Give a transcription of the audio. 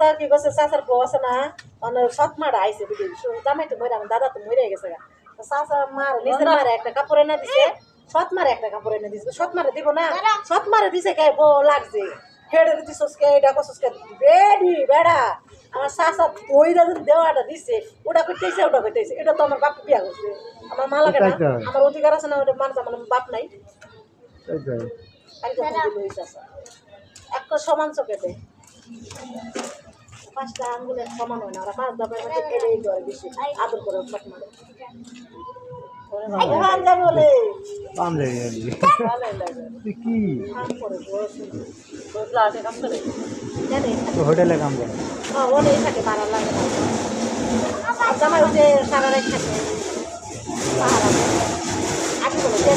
কি করছে চাচার বউ আছে না সৎ মারা আইসে বুঝলি জামাই তো মরে দাদা তো মরে গেছে চাচা মার নিজের মারে একটা কাপড় এনে দিছে সৎ মারে একটা কাপড় এনে দিছে সৎ মারে দিব না সৎ মারে দিছে কে বউ লাগছে হেডে দিছস কে এটা কসস কে বেডি বেড়া আমার চাচা ওইটা দেওয়াটা দিছে ওটা কইতেছে এটা তো আমার বাপ বিয়া করছে আমার মা লাগে না আমার অধিকার আছে না ওটা মানতে আমার বাপ নাই একটা সমান চোখে দেয় পাঁচটা আঙ্গুলের সমান হয় না ওরা পাঁচ দাপের মধ্যে কেড়েই দেয় বেশি আদর করে সব মারে হোটেলে কাম করে ওটাই থাকে ভাড়া লাগে জামাই উঠে সারা রাত থাকে আগে বলে